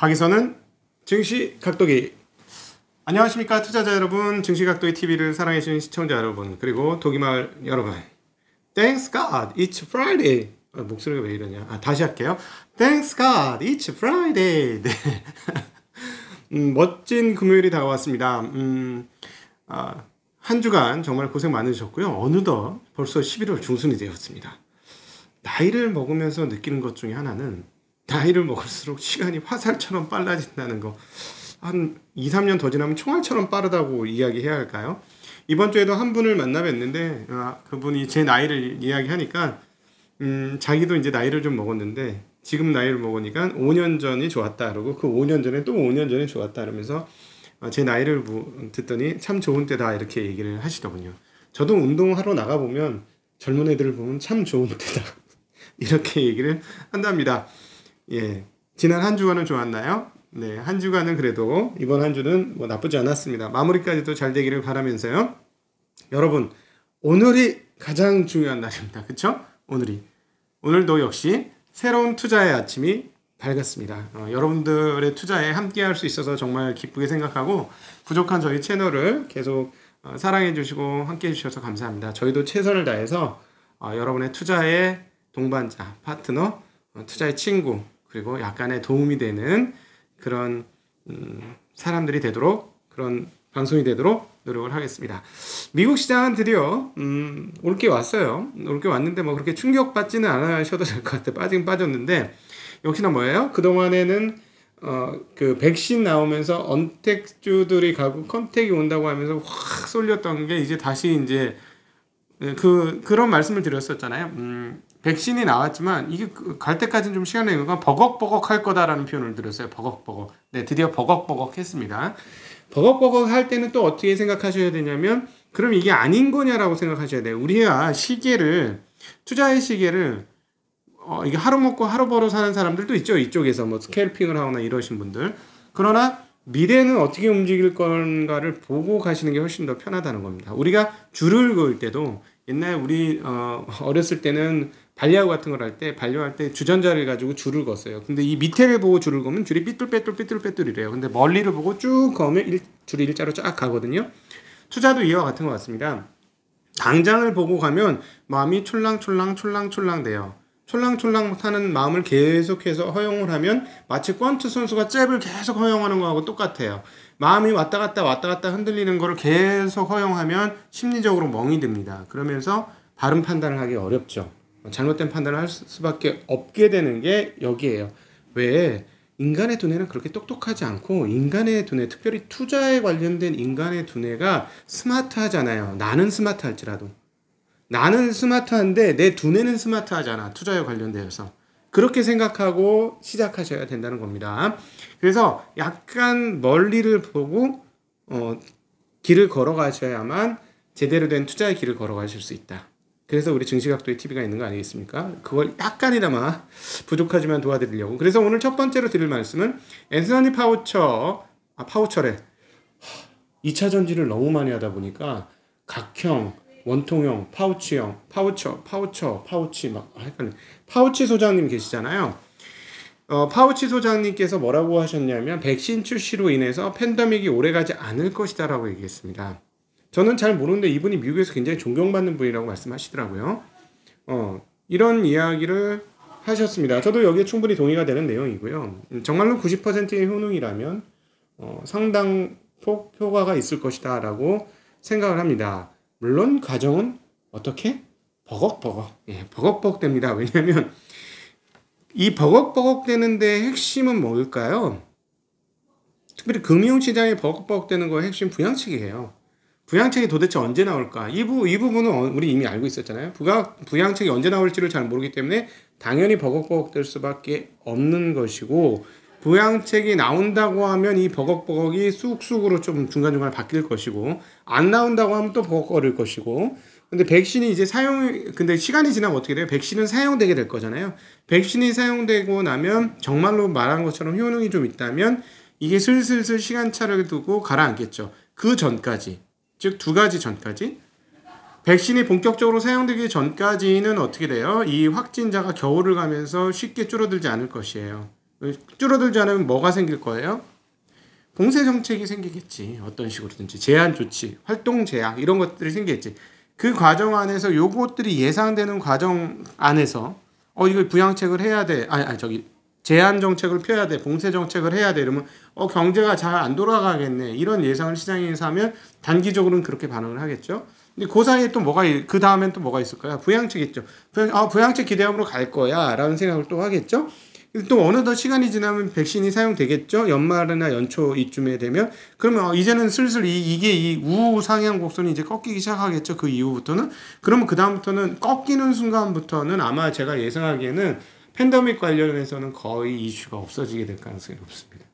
가기선은 증시각도기. 안녕하십니까 투자자 여러분, 증시각도기 TV를 사랑해주신 시청자 여러분, 그리고 독일마을 여러분. Thanks God, it's Friday. 목소리가 왜 이러냐. 다시 할게요. Thanks God, it's Friday. 네. 멋진 금요일이 다가왔습니다. 한 주간 정말 고생 많으셨고요. 어느덧 벌써 11월 중순이 되었습니다. 나이를 먹으면서 느끼는 것 중에 하나는, 나이를 먹을수록 시간이 화살처럼 빨라진다는 거. 한 2, 3년 더 지나면 총알처럼 빠르다고 이야기해야 할까요? 이번 주에도 한 분을 만나 뵀는데 그분이 제 나이를 이야기하니까 자기도 이제 나이를 좀 먹었는데 지금 나이를 먹으니까 5년 전이 좋았다 그러고, 그 5년 전에 또 5년 전이 좋았다 그러면서 제 나이를 듣더니 참 좋은 때다 이렇게 얘기를 하시더군요. 저도 운동하러 나가보면 젊은 애들을 보면 참 좋은 때다 이렇게 얘기를 한답니다. 예, 지난 한 주간은 좋았나요? 네, 한 주간은 그래도 이번 한 주는 뭐 나쁘지 않았습니다. 마무리까지도 잘 되기를 바라면서요. 여러분, 오늘이 가장 중요한 날입니다. 그쵸? 오늘도 역시 새로운 투자의 아침이 밝았습니다. 여러분들의 투자에 함께 할 수 있어서 정말 기쁘게 생각하고, 부족한 저희 채널을 계속 사랑해 주시고 함께 해 주셔서 감사합니다. 저희도 최선을 다해서 여러분의 투자의 동반자, 파트너, 투자의 친구, 그리고 약간의 도움이 되는 그런 사람들이 되도록, 그런 방송이 되도록 노력을 하겠습니다. 미국 시장은 드디어 올 게 왔어요. 올 게 왔는데 뭐 그렇게 충격받지는 않으셔도 될 것 같아요. 빠지긴 빠졌는데, 역시나 뭐예요? 그동안에는 그 백신 나오면서 언택주들이 가고 컨택이 온다고 하면서 확 쏠렸던 게, 이제 다시 이제 그런 말씀을 드렸었잖아요. 백신이 나왔지만 이게 갈 때까지는 좀 시간이 걸리니까 버걱버걱 할 거다라는 표현을 드렸어요. 버걱버걱. 네, 드디어 버걱버걱 했습니다. 버걱버걱 할 때는 또 어떻게 생각하셔야 되냐면, 그럼 이게 아닌 거냐라고 생각하셔야 돼요. 우리가 투자의 시계를 이게 하루 먹고 하루 벌어 사는 사람들도 있죠. 이쪽에서 뭐 스캘핑을 하거나 이러신 분들. 그러나 미래는 어떻게 움직일 건가를 보고 가시는 게 훨씬 더 편하다는 겁니다. 우리가 줄을 그을 때도, 옛날에 우리 어렸을 때는 반려하고 같은 걸 할 때, 반려할 때 주전자를 가지고 줄을 걷어요. 근데 이 밑에를 보고 줄을 그으면 줄이 삐뚤빼뚤이래요. 근데 멀리를 보고 쭉 그으면 줄이 일자로 쫙 가거든요. 투자도 이와 같은 것 같습니다. 당장을 보고 가면 마음이 촐랑촐랑 돼요. 촐랑촐랑 하는 마음을 계속해서 허용을 하면 마치 권투 선수가 잽을 계속 허용하는 거하고 똑같아요. 마음이 왔다 갔다 흔들리는 거를 계속 허용하면 심리적으로 멍이 듭니다. 그러면서 바른 판단을 하기 어렵죠. 잘못된 판단을 할 수밖에 없게 되는 게 여기에요. 왜? 인간의 두뇌는 그렇게 똑똑하지 않고, 인간의 두뇌, 특별히 투자에 관련된 인간의 두뇌가 스마트하잖아요. 나는 스마트할지라도. 나는 스마트한데 내 두뇌는 스마트하잖아. 투자에 관련되어서. 그렇게 생각하고 시작하셔야 된다는 겁니다. 그래서 약간 멀리를 보고 길을 걸어가셔야만 제대로 된 투자의 길을 걸어가실 수 있다. 그래서 우리 증시각도의 TV가 있는 거 아니겠습니까? 그걸 약간이나마 부족하지만 도와드리려고. 그래서 오늘 첫 번째로 드릴 말씀은 앤서니 파우처래. 2차 전지를 너무 많이 하다 보니까 각형, 원통형, 파우치형, 파우치 막 헷갈려. 파우치 소장님 계시잖아요. 파우치 소장님께서 뭐라고 하셨냐면, 백신 출시로 인해서 팬데믹이 오래가지 않을 것이다라고 얘기했습니다. 저는 잘 모르는데 이분이 미국에서 굉장히 존경받는 분이라고 말씀하시더라고요. 이런 이야기를 하셨습니다. 저도 여기에 충분히 동의가 되는 내용이고요. 정말로 90%의 효능이라면 상당폭 효과가 있을 것이다 라고 생각을 합니다. 물론 과정은 어떻게? 버걱버걱. 예, 버걱버걱 됩니다. 왜냐하면 이 버걱버걱 되는 데 핵심은 뭘까요? 특별히 금융시장에 버걱버걱 되는 거의 핵심 부양책이에요. 부양책이 도대체 언제 나올까? 이 부분은 우리 이미 알고 있었잖아요. 부양책이 언제 나올지를 잘 모르기 때문에 당연히 버걱버걱 될 수밖에 없는 것이고, 부양책이 나온다고 하면 이 버걱버걱이 쑥쑥으로 좀 중간중간 바뀔 것이고, 안 나온다고 하면 또 버걱거릴 것이고. 근데 백신이 이제 근데 시간이 지나면 어떻게 돼요? 백신은 사용되게 될 거잖아요. 백신이 사용되고 나면 정말로 말한 것처럼 효능이 좀 있다면 이게 슬슬 시간차를 두고 가라앉겠죠. 그 전까지, 즉 2가지 전까지, 백신이 본격적으로 사용되기 전까지는 어떻게 돼요? 이 확진자가 겨울을 가면서 쉽게 줄어들지 않을 것이에요. 줄어들지 않으면 뭐가 생길 거예요? 봉쇄 정책이 생기겠지. 어떤 식으로든지 제한 조치, 활동 제약 이런 것들이 생기겠지. 그 과정 안에서 요것들이 예상되는 과정 안에서 이거 부양책을 해야 돼. 제한 정책을 펴야 돼. 봉쇄 정책을 해야 돼. 이러면 경제가 잘 안 돌아가겠네. 이런 예상을 시장에서 하면 단기적으로는 그렇게 반응을 하겠죠. 근데 그 사이에 또 그 다음엔 또 뭐가 있을까요? 부양책 있죠. 부양책 기대감으로 갈 거야. 라는 생각을 또 하겠죠. 또 어느덧 시간이 지나면 백신이 사용되겠죠. 연말이나 연초 이쯤에 되면 그러면 이제는 슬슬 이게 이 우상향 곡선이 이제 꺾이기 시작하겠죠. 그 이후부터는 그러면 그 다음부터는 꺾이는 순간부터는 아마 제가 예상하기에는 팬데믹 관련해서는 거의 이슈가 없어지게 될 가능성이 높습니다.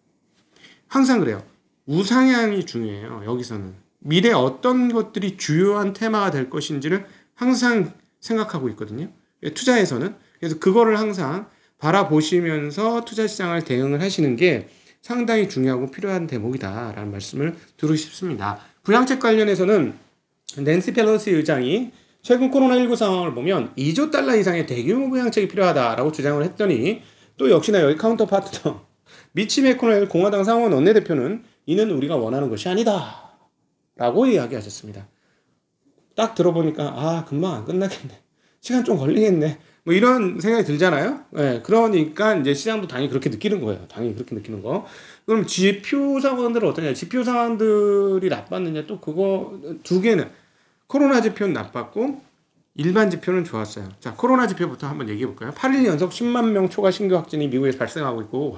항상 그래요. 우상향이 중요해요. 여기서는 미래 어떤 것들이 주요한 테마가 될 것인지를 항상 생각하고 있거든요. 투자에서는 그래서 그거를 항상 바라보시면서 투자시장을 대응을 하시는 게 상당히 중요하고 필요한 대목이다라는 말씀을 드리고 싶습니다. 부양책 관련해서는 낸시 펠로시 의장이 최근 코로나19 상황을 보면 2조 달러 이상의 대규모 부양책이 필요하다라고 주장을 했더니 또 역시나 여기 카운터 파트너 미치 매코넬 공화당 상원 원내대표는 이는 우리가 원하는 것이 아니다 라고 이야기하셨습니다. 딱 들어보니까 금방 안 끝나겠네. 시간 좀 걸리겠네. 뭐 이런 생각이 들잖아요. 네, 그러니까 이제 시장도 당연히 그렇게 느끼는 거예요. 당연히 그렇게 느끼는 거. 그럼 지표 상황들은 어떠냐? 지표 상황들이 나빴느냐? 또 그거 두 개는 코로나 지표는 나빴고 일반 지표는 좋았어요. 자, 코로나 지표부터 한번 얘기해 볼까요? 8일 연속 10만 명 초과 신규 확진이 미국에서 발생하고 있고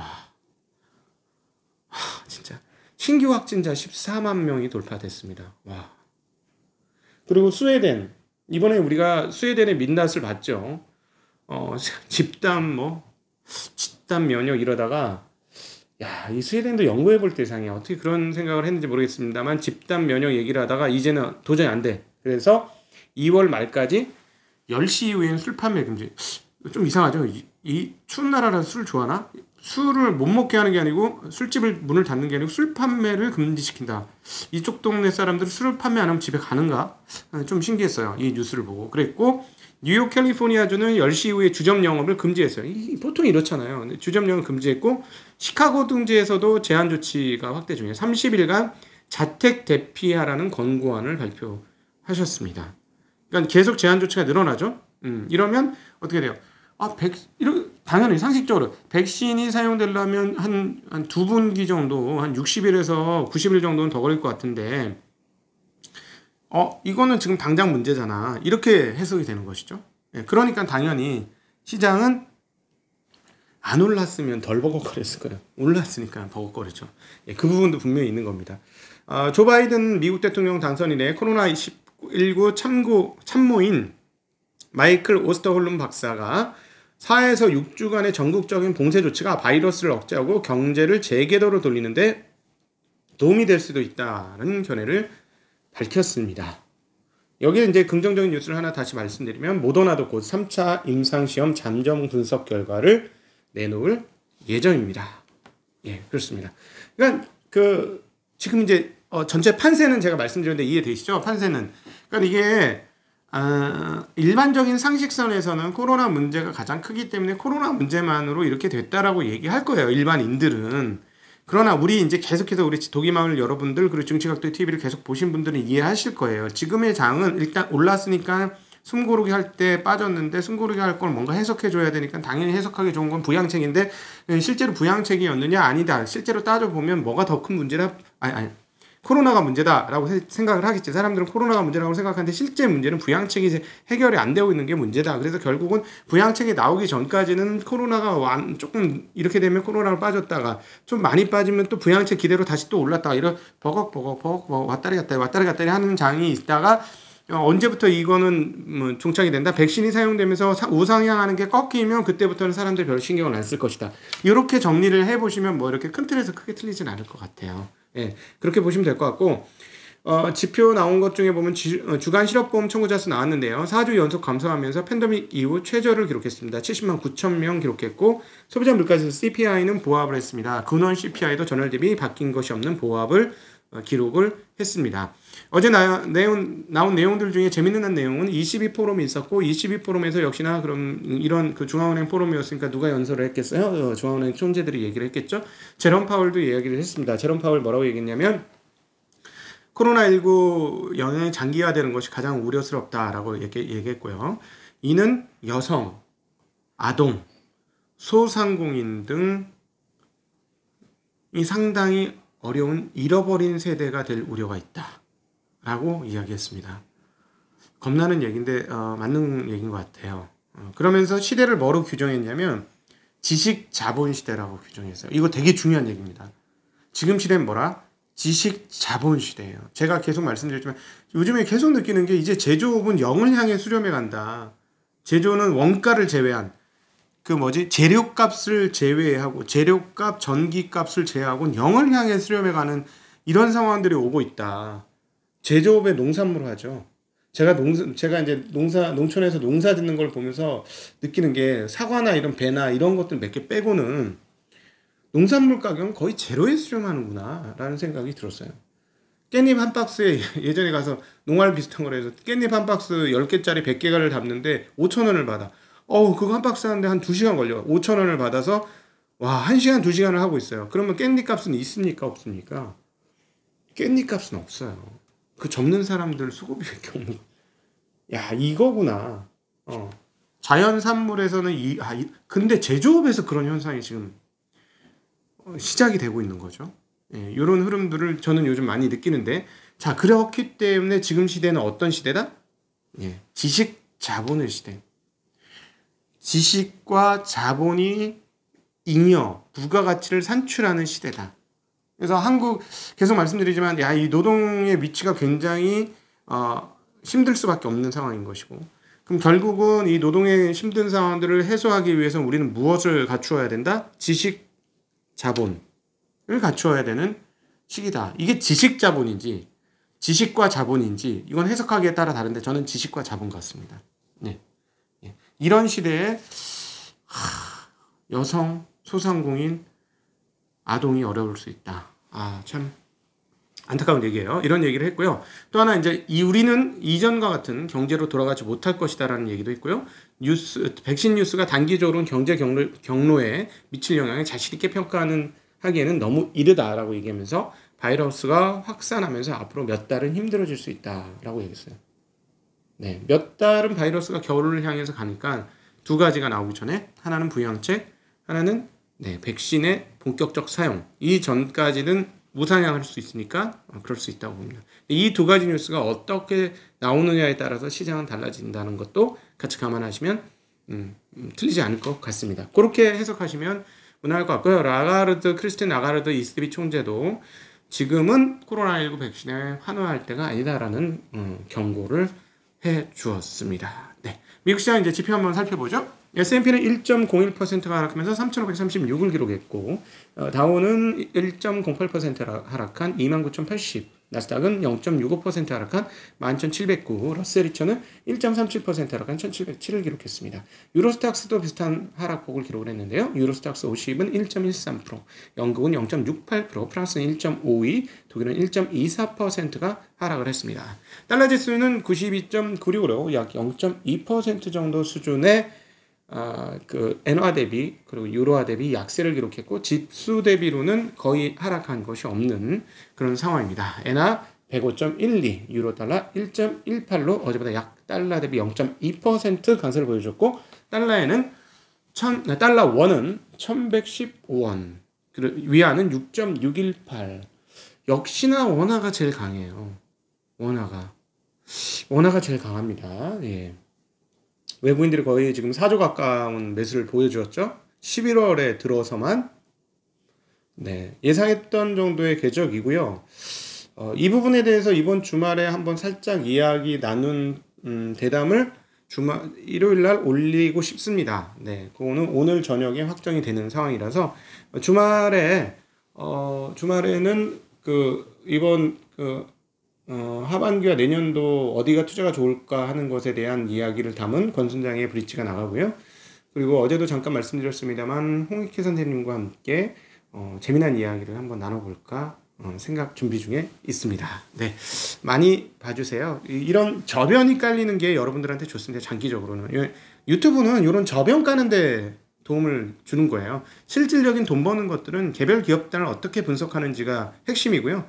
진짜 신규 확진자 14만 명이 돌파됐습니다. 와. 그리고 스웨덴 이번에 우리가 스웨덴의 민낯을 봤죠. 집단 면역 이러다가 이 스웨덴도 연구해 볼 대상이야. 어떻게 그런 생각을 했는지 모르겠습니다만 집단 면역 얘기를 하다가 이제는 도저히 안 돼. 그래서 2월 말까지 10시 이후에는 술 판매 금지. 좀 이상하죠. 이 추운 나라라서 술을 좋아하나? 술을 못 먹게 하는 게 아니고 술집을 문을 닫는 게 아니고 술 판매를 금지시킨다. 이쪽 동네 사람들은 술을 판매 안 하면 집에 가는가? 좀 신기했어요. 이 뉴스를 보고. 그랬고 뉴욕 캘리포니아주는 10시 이후에 주점 영업을 금지했어요. 보통 이렇잖아요. 주점 영업 금지했고 시카고 등지에서도 제한 조치가 확대 중이에요. 30일간 자택 대피하라는 권고안을 발표하셨습니다. 그러니까 계속 제한 조치가 늘어나죠. 이러면 어떻게 돼요? 당연히 상식적으로 백신이 사용되려면 한 두 분기 정도, 한 60일에서 90일 정도는 더 걸릴 것 같은데 이거는 지금 당장 문제잖아. 이렇게 해석이 되는 것이죠. 그러니까 당연히 시장은 안 올랐으면 덜 버벅거렸을 거예요. 올랐으니까 버벅거렸죠. 그 부분도 분명히 있는 겁니다. 조 바이든 미국 대통령 당선 이래 코로나19 참모인 마이클 오스터홀름 박사가 4에서 6주간의 전국적인 봉쇄 조치가 바이러스를 억제하고 경제를 재궤도로 돌리는데 도움이 될 수도 있다는 견해를 밝혔습니다. 여기에 이제 긍정적인 뉴스를 하나 다시 말씀드리면 모더나도 곧 3차 임상시험 잠정 분석 결과를 내놓을 예정입니다. 그렇습니다. 그러니까 지금 이제 전체 판세는 제가 말씀드렸는데 이해되시죠? 판세는 그러니까 이게 일반적인 상식선에서는 코로나 문제가 가장 크기 때문에 코로나 문제만으로 이렇게 됐다라고 얘기할 거예요. 일반인들은. 그러나 우리 이제 계속해서 우리 도기마을 여러분들 그리고 정치각도의 TV를 계속 보신 분들은 이해하실 거예요. 지금의 장은 일단 올랐으니까 숨고르기 할 때 빠졌는데 숨고르기 할 걸 뭔가 해석해 줘야 되니까 당연히 해석하기 좋은 건 부양책인데 실제로 부양책이었느냐? 아니다. 실제로 따져보면 뭐가 더 큰 문제라 코로나가 문제다라고 생각을 하겠지. 사람들은 코로나가 문제라고 생각하는데 실제 문제는 부양책이 해결이 안 되고 있는 게 문제다. 그래서 결국은 부양책이 나오기 전까지는 코로나가 조금 이렇게 되면 코로나가 빠졌다가 좀 많이 빠지면 또 부양책 기대로 다시 또 올랐다가 이런 버벅 왔다리 갔다리 하는 장이 있다가 언제부터 이거는 종착이 된다. 백신이 사용되면서 우상향하는 게 꺾이면 그때부터는 사람들이 별 신경을 안 쓸 것이다. 이렇게 정리를 해보시면 이렇게 큰 틀에서 크게 틀리진 않을 것 같아요. 그렇게 보시면 될 것 같고 지표 나온 것 중에 보면 주간 실업보험 청구자 수 나왔는데요. 4주 연속 감소하면서 팬데믹 이후 최저를 기록했습니다. 70만 9천 명 기록했고 소비자 물가지수 CPI는 보합을 했습니다. 근원 CPI도 전월 대비 바뀐 것이 없는 보합을 기록을 했습니다. 어제 나온 내용들 중에 재밌는 내용은 ECB 포럼이 있었고, ECB 포럼에서 역시나 그럼 이런 그 중앙은행 포럼이었으니까 누가 연설을 했겠어요? 중앙은행 총재들이 얘기를 했겠죠. 제롬 파월도 이야기를 했습니다. 제롬 파월 뭐라고 얘기했냐면, 코로나19 영향이 장기화되는 것이 가장 우려스럽다라고 얘기했고요. 이는 여성, 아동, 소상공인 등이 상당히 어려운 잃어버린 세대가 될 우려가 있다 라고 이야기했습니다. 겁나는 얘기인데 맞는 얘기인 것 같아요. 그러면서 시대를 뭐로 규정했냐면 지식 자본 시대라고 규정했어요. 이거 되게 중요한 얘기입니다. 지금 시대는 뭐라? 지식 자본 시대예요. 제가 계속 말씀드렸지만 요즘에 계속 느끼는 게 이제 제조업은 영을 향해 수렴해 간다. 제조는 원가를 제외한 재료값을 제외하고 재료값, 전기값을 제외하고 영을 향해 수렴해가는 이런 상황들이 오고 있다. 제조업에 농산물 하죠. 제가 이제 농촌에서 농사 짓는 걸 보면서 느끼는 게 사과나 이런 배나 이런 것들 몇 개 빼고는 농산물 가격은 거의 제로에 수렴하는구나 라는 생각이 들었어요. 깻잎 한 박스에 예전에 가서 농알 비슷한 걸 해서 깻잎 한 박스 10개짜리 100개를 담는데 5,000원을 받아. 그거 한 박스 하는데 한 2시간 걸려. 5,000원을 받아서, 1시간, 2시간을 하고 있어요. 그러면 깻잎 값은 있습니까? 없습니까? 깻잎 값은 없어요. 그 접는 사람들 수고비밖에 없는 거. 야, 이거구나. 자연 산물에서는 근데 제조업에서 그런 현상이 지금 시작이 되고 있는 거죠. 예, 이런 흐름들을 저는 요즘 많이 느끼는데, 자, 그렇기 때문에 지금 시대는 어떤 시대다? 예, 지식 자본의 시대. 지식과 자본이 잉여, 부가가치를 산출하는 시대다. 그래서 한국 계속 말씀드리지만 이 노동의 위치가 굉장히 힘들 수밖에 없는 상황인 것이고, 그럼 결국은 이 노동의 힘든 상황들을 해소하기 위해서 우리는 무엇을 갖추어야 된다? 지식 자본을 갖추어야 되는 시기다. 이게 지식 자본인지 지식과 자본인지 이건 해석하기에 따라 다른데 저는 지식과 자본 같습니다. 네. 이런 시대에 여성, 소상공인, 아동이 어려울 수 있다. 참 안타까운 얘기예요. 이런 얘기를 했고요. 또 하나 이제 우리는 이전과 같은 경제로 돌아가지 못할 것이다라는 얘기도 있고요. 백신 뉴스가 단기적으로는 경제 경로에 미칠 영향을 자신 있게 하기에는 너무 이르다라고 얘기하면서 바이러스가 확산하면서 앞으로 몇 달은 힘들어질 수 있다라고 얘기했어요. 네, 몇 달은 바이러스가 겨울을 향해서 가니까 두 가지가 나오기 전에 하나는 부양책, 하나는 백신의 본격적 사용. 이 전까지는 무상향할 수 있으니까 그럴 수 있다고 봅니다. 이 두 가지 뉴스가 어떻게 나오느냐에 따라서 시장은 달라진다는 것도 같이 감안하시면 틀리지 않을 것 같습니다. 그렇게 해석하시면 무난할 것 같고요. 크리스틴 라가르드 ECB 총재도 지금은 코로나19 백신에 환호할 때가 아니다라는 경고를 해 주었습니다. 네. 미국 시장 이제 지표 한번 살펴보죠. S&P는 1.01%가 하락하면서 3,536을 기록했고, 다우는 1.08% 하락한 29,080, 나스닥은 0.65% 하락한 11,709, 러셀 2000은 1.37% 하락한 1,707을 기록했습니다. 유로스탁스도 비슷한 하락폭을 기록을 했는데요. 유로스탁스 50은 1.13%, 영국은 0.68%, 프랑스는 1.52%, 독일은 1.24%가 하락을 했습니다. 달러 지수는 92.96으로 약 0.2% 정도 수준의 엔화 대비 그리고 유로화 대비 약세를 기록했고, 지수 대비로는 거의 하락한 것이 없는 그런 상황입니다. 엔화 105.12, 유로 달러 1.18로 어제보다 약 달러 대비 0.2% 강세를 보여줬고, 달러 원은 1115원, 그리고 위안은 6.618. 역시나 원화가 제일 강해요. 원화가 제일 강합니다. 예. 외국인들이 거의 지금 4조 가까운 매수를 보여주었죠. 11월에 들어서만 예상했던 정도의 궤적이고요. 이 부분에 대해서 이번 주말에 한번 살짝 이야기 나눈 대담을 일요일 날 올리고 싶습니다. 그거는 오늘 저녁에 확정이 되는 상황이라서 주말에는 이번 하반기와 내년도 어디가 투자가 좋을까 하는 것에 대한 이야기를 담은 권순장의 브릿지가 나가고요. 그리고 어제도 잠깐 말씀드렸습니다만 홍익희 선생님과 함께 재미난 이야기를 한번 나눠볼까 생각 준비 중에 있습니다. 네, 많이 봐주세요. 이런 저변이 깔리는 게 여러분들한테 좋습니다. 장기적으로는 유튜브는 이런 저변 까는데 도움을 주는 거예요. 실질적인 돈 버는 것들은 개별 기업단을 어떻게 분석하는지가 핵심이고요.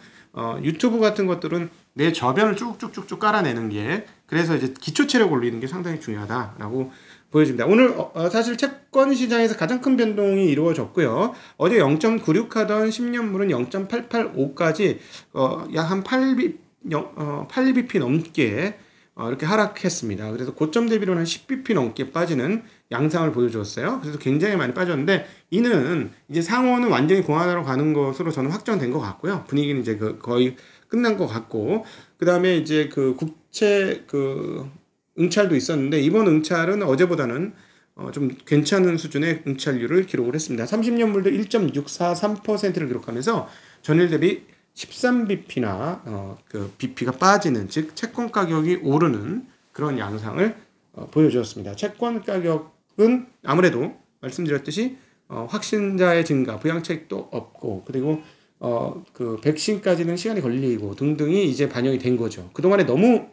유튜브 같은 것들은 내 저변을 쭉쭉쭉쭉 깔아내는 게, 그래서 이제 기초 체력 올리는 게 상당히 중요하다라고 보여집니다. 오늘 사실 채권 시장에서 가장 큰 변동이 이루어졌고요. 어제 0.96 하던 10년물은 0.885까지 약 한 8bp 넘게 이렇게 하락했습니다. 그래서 고점 대비로는 한 10bp 넘게 빠지는 양상을 보여주었어요. 그래서 굉장히 많이 빠졌는데, 이는 이제 상호는 완전히 공화로 가는 것으로 저는 확정된 것 같고요. 분위기는 이제 거의 끝난 것 같고, 그 다음에 이제 그 국채 응찰도 있었는데, 이번 응찰은 어제보다는 좀 괜찮은 수준의 응찰률을 기록을 했습니다. 30년물도 1.643%를 기록하면서 전일 대비 13bp나 그 bp가 빠지는, 즉 채권 가격이 오르는 그런 양상을 보여주었습니다. 채권 가격은 아무래도 말씀드렸듯이 확신자의 증가, 부양책도 없고, 그리고 그 백신까지는 시간이 걸리고 등등이 이제 반영이 된 거죠. 그동안에 너무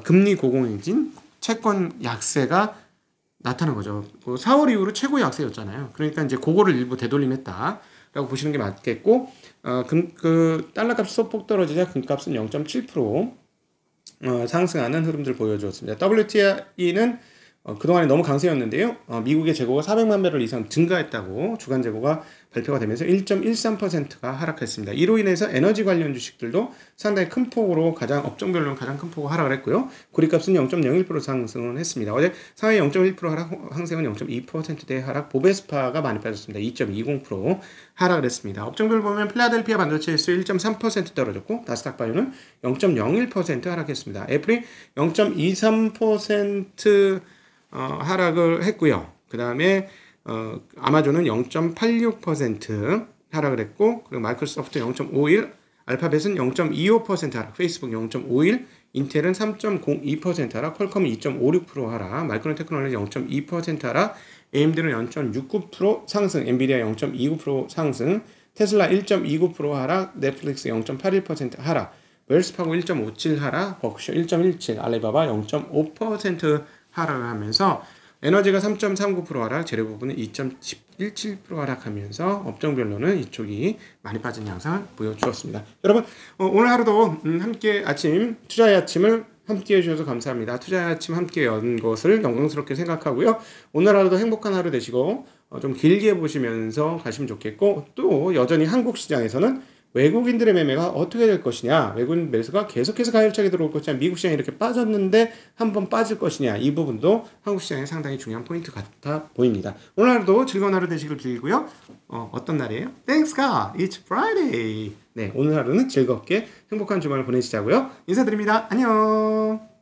금리 고공행진, 채권 약세가 나타난 거죠. 4월 이후로 최고 약세였잖아요. 그러니까 이제 그거를 일부 되돌림했다라고 보시는 게 맞겠고, 그 달러값이 소폭 떨어지자 금값은 0.7% 상승하는 흐름들을 보여주었습니다. WTI는 그동안에 너무 강세였는데요. 미국의 재고가 400만 배럴 이상 증가했다고 주간 재고가 발표가 되면서 1.13%가 하락했습니다. 이로 인해서 에너지 관련 주식들도 상당히 큰 폭으로 업종별로는 가장 큰 폭으로 하락을 했고요. 구리값은 0.01% 상승을 했습니다. 어제 상하이 0.1% 하락, 항생은 0.2%대 하락, 보베스파가 많이 빠졌습니다. 2.20% 하락을 했습니다. 업종별 보면 필라델피아 반도체 지수 1.3% 떨어졌고, 나스닥 바이오는 0.01% 하락했습니다. 애플이 0.23% 하락을 했고요. 그 다음에 아마존은 0.86% 하락을 했고, 그리고 마이크로소프트 0.51, 알파벳은 0.25% 하락, 페이스북 0.51, 인텔은 3.02% 하락, 퀄컴은 2.56% 하락, 마이크론 테크놀로지 0.2% 하락, AMD는 0.69% 상승, 엔비디아 0.29% 상승, 테슬라 1.29% 하락, 넷플릭스 0.81% 하락, 웰스파고 1.57 하락, 버크셔 1.17, 알리바바 0.5% 하락을 하면서 에너지가 3.39% 하락, 재료 부분은 2.17% 하락하면서 업종별로는 이쪽이 많이 빠진 양상을 보여주었습니다. 여러분, 오늘 하루도 함께 투자의 아침을 함께 해주셔서 감사합니다. 투자의 아침 함께 연 것을 영광스럽게 생각하고요. 오늘 하루도 행복한 하루 되시고 좀 길게 보시면서 가시면 좋겠고, 또 여전히 한국 시장에서는 외국인들의 매매가 어떻게 될 것이냐, 외국인 매수가 계속해서 가열차게 들어올 것이냐, 미국 시장이 이렇게 빠졌는데 한번 빠질 것이냐, 이 부분도 한국 시장에 상당히 중요한 포인트 같아 보입니다. 오늘 하루도 즐거운 하루 되시길 빌고요. 어떤 날이에요? Thanks God, it's Friday. 네, 오늘 하루는 즐겁게 행복한 주말을 보내시자고요. 인사드립니다. 안녕.